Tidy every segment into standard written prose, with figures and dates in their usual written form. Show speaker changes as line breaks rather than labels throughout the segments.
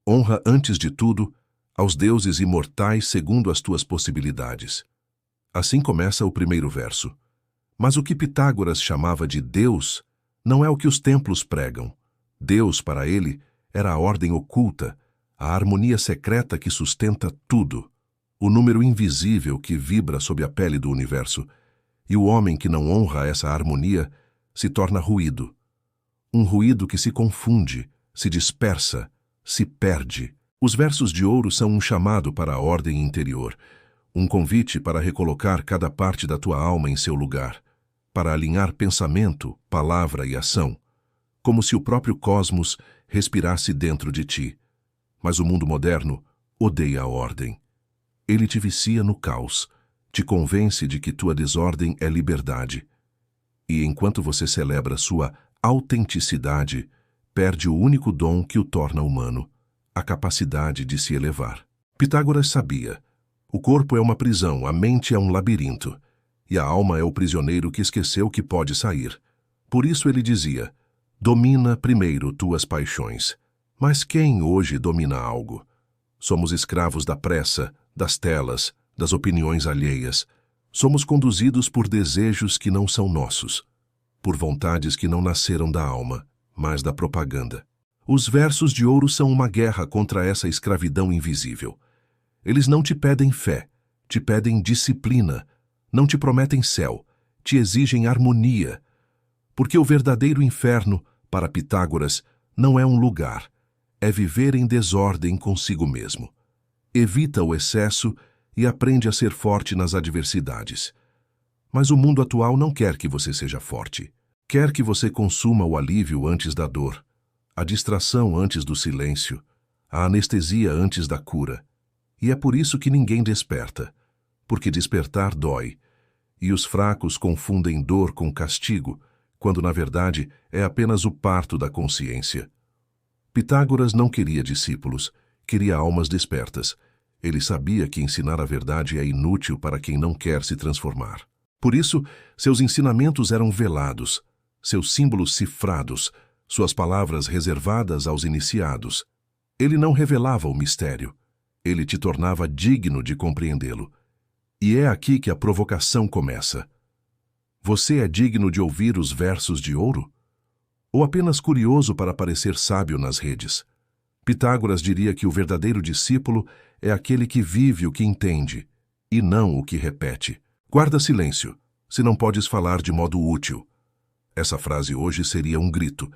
Honra antes de tudo aos deuses imortais segundo as tuas possibilidades. Assim começa o primeiro verso. Mas o que Pitágoras chamava de Deus não é o que os templos pregam. Deus, para ele, era a ordem oculta, a harmonia secreta que sustenta tudo, o número invisível que vibra sob a pele do universo. E o homem que não honra essa harmonia se torna ruído. Um ruído que se confunde, se dispersa, se perde. Os versos de ouro são um chamado para a ordem interior, um convite para recolocar cada parte da tua alma em seu lugar, para alinhar pensamento, palavra e ação, como se o próprio cosmos respirasse dentro de ti. Mas o mundo moderno odeia a ordem. Ele te vicia no caos, te convence de que tua desordem é liberdade. E enquanto você celebra sua autenticidade, perde o único dom que o torna humano, a capacidade de se elevar. Pitágoras sabia. O corpo é uma prisão, a mente é um labirinto, e a alma é o prisioneiro que esqueceu que pode sair. Por isso ele dizia: domina primeiro tuas paixões. Mas quem hoje domina algo? Somos escravos da pressa, das telas, das opiniões alheias. Somos conduzidos por desejos que não são nossos, por vontades que não nasceram da alma, mas da propaganda. Os versos de ouro são uma guerra contra essa escravidão invisível. Eles não te pedem fé, te pedem disciplina, não te prometem céu, te exigem harmonia. Porque o verdadeiro inferno, para Pitágoras, não é um lugar, é viver em desordem consigo mesmo. Evita o excesso e aprende a ser forte nas adversidades. Mas o mundo atual não quer que você seja forte. Quer que você consuma o alívio antes da dor, a distração antes do silêncio, a anestesia antes da cura. E é por isso que ninguém desperta, porque despertar dói, e os fracos confundem dor com castigo, quando na verdade é apenas o parto da consciência. Pitágoras não queria discípulos, queria almas despertas. Ele sabia que ensinar a verdade é inútil para quem não quer se transformar. Por isso, seus ensinamentos eram velados, seus símbolos cifrados, suas palavras reservadas aos iniciados. Ele não revelava o mistério, ele te tornava digno de compreendê-lo. E é aqui que a provocação começa. Você é digno de ouvir os versos de ouro? Ou apenas curioso para parecer sábio nas redes? Pitágoras diria que o verdadeiro discípulo é aquele que vive o que entende, e não o que repete. Guarda silêncio, se não podes falar de modo útil. Essa frase hoje seria um grito.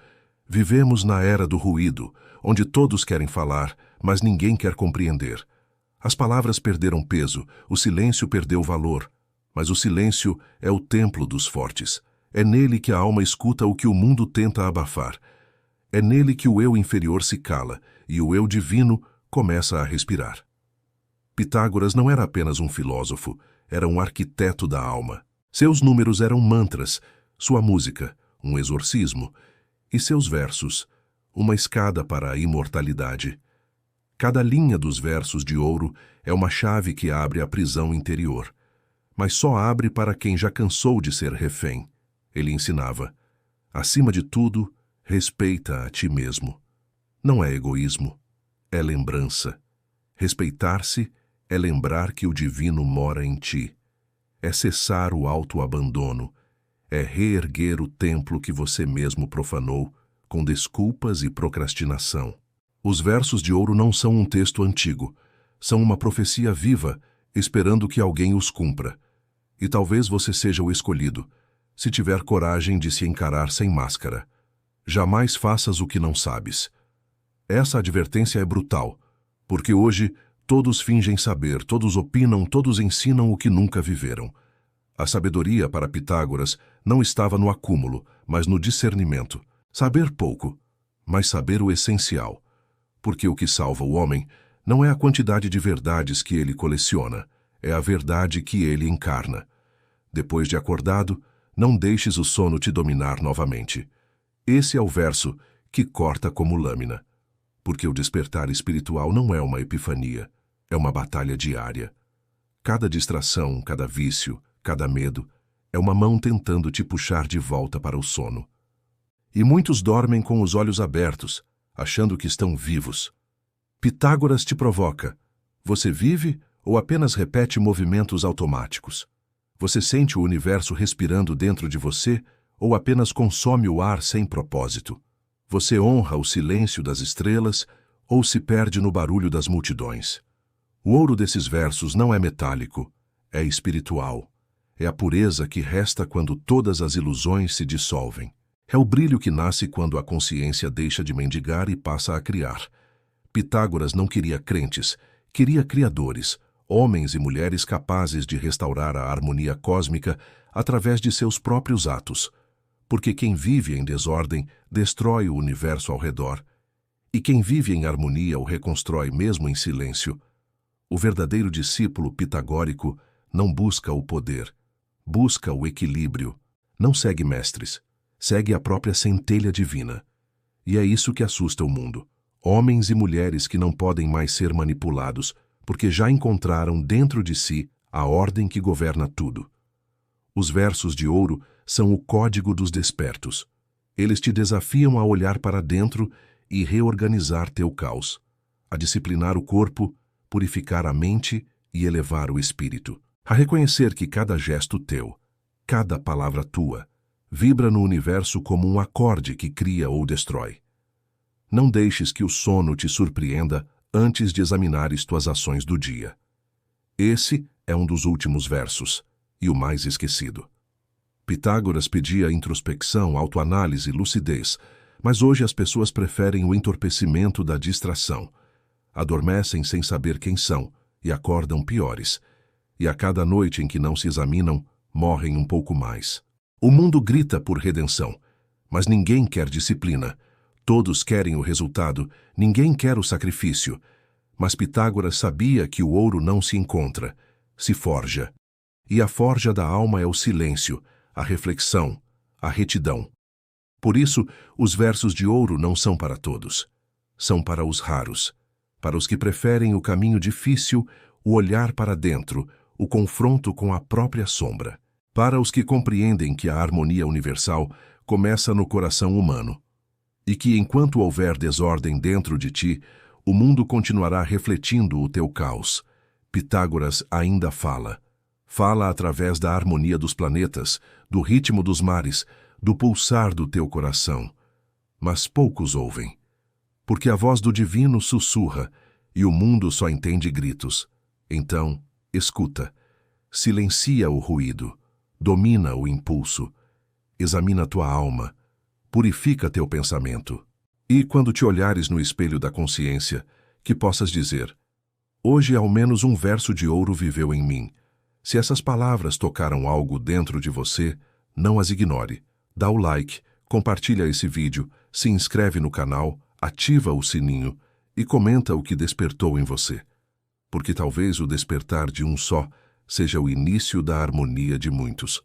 Vivemos na era do ruído, onde todos querem falar, mas ninguém quer compreender. As palavras perderam peso, o silêncio perdeu valor. Mas o silêncio é o templo dos fortes. É nele que a alma escuta o que o mundo tenta abafar. É nele que o eu inferior se cala e o eu divino começa a respirar. Pitágoras não era apenas um filósofo, era um arquiteto da alma. Seus números eram mantras, sua música, um exorcismo, e seus versos, uma escada para a imortalidade. Cada linha dos versos de ouro é uma chave que abre a prisão interior, mas só abre para quem já cansou de ser refém. Ele ensinava: acima de tudo, respeita a ti mesmo. Não é egoísmo, é lembrança. Respeitar-se é lembrar que o divino mora em ti. É cessar o autoabandono, é reerguer o templo que você mesmo profanou com desculpas e procrastinação. Os versos de ouro não são um texto antigo, são uma profecia viva, esperando que alguém os cumpra. E talvez você seja o escolhido, se tiver coragem de se encarar sem máscara. Jamais faças o que não sabes. Essa advertência é brutal, porque hoje todos fingem saber, todos opinam, todos ensinam o que nunca viveram. A sabedoria para Pitágoras não estava no acúmulo, mas no discernimento. Saber pouco, mas saber o essencial. Porque o que salva o homem não é a quantidade de verdades que ele coleciona, é a verdade que ele encarna. Depois de acordado, não deixes o sono te dominar novamente. Esse é o verso que corta como lâmina. Porque o despertar espiritual não é uma epifania, é uma batalha diária. Cada distração, cada vício, cada medo, é uma mão tentando te puxar de volta para o sono. E muitos dormem com os olhos abertos, achando que estão vivos. Pitágoras te provoca. Você vive ou apenas repete movimentos automáticos? Você sente o universo respirando dentro de você ou apenas consome o ar sem propósito? Você honra o silêncio das estrelas ou se perde no barulho das multidões? O ouro desses versos não é metálico, é espiritual. É a pureza que resta quando todas as ilusões se dissolvem. É o brilho que nasce quando a consciência deixa de mendigar e passa a criar. Pitágoras não queria crentes, queria criadores, homens e mulheres capazes de restaurar a harmonia cósmica através de seus próprios atos. Porque quem vive em desordem destrói o universo ao redor, e quem vive em harmonia o reconstrói mesmo em silêncio. O verdadeiro discípulo pitagórico não busca o poder, busca o equilíbrio. Não segue mestres, segue a própria centelha divina. E é isso que assusta o mundo. Homens e mulheres que não podem mais ser manipulados, porque já encontraram dentro de si a ordem que governa tudo. Os versos de ouro são o código dos despertos. Eles te desafiam a olhar para dentro e reorganizar teu caos, a disciplinar o corpo, purificar a mente e elevar o espírito, a reconhecer que cada gesto teu, cada palavra tua, vibra no universo como um acorde que cria ou destrói. Não deixes que o sono te surpreenda antes de examinares tuas ações do dia. Esse é um dos últimos versos, e o mais esquecido. Pitágoras pedia introspecção, autoanálise, lucidez, mas hoje as pessoas preferem o entorpecimento da distração. Adormecem sem saber quem são e acordam piores. E a cada noite em que não se examinam, morrem um pouco mais. O mundo grita por redenção, mas ninguém quer disciplina. Todos querem o resultado, ninguém quer o sacrifício. Mas Pitágoras sabia que o ouro não se encontra, se forja. E a forja da alma é o silêncio, a reflexão, a retidão. Por isso, os versos de ouro não são para todos. São para os raros, para os que preferem o caminho difícil, o olhar para dentro, o confronto com a própria sombra. Para os que compreendem que a harmonia universal começa no coração humano, e que enquanto houver desordem dentro de ti, o mundo continuará refletindo o teu caos. Pitágoras ainda fala. Fala através da harmonia dos planetas, do ritmo dos mares, do pulsar do teu coração. Mas poucos ouvem, porque a voz do divino sussurra e o mundo só entende gritos. Então, escuta, silencia o ruído, domina o impulso, examina tua alma, purifica teu pensamento. E quando te olhares no espelho da consciência, que possas dizer: hoje ao menos um verso de ouro viveu em mim. Se essas palavras tocaram algo dentro de você, não as ignore. Dá o like, compartilha esse vídeo, se inscreve no canal, ativa o sininho e comenta o que despertou em você. Porque talvez o despertar de um só seja o início da harmonia de muitos.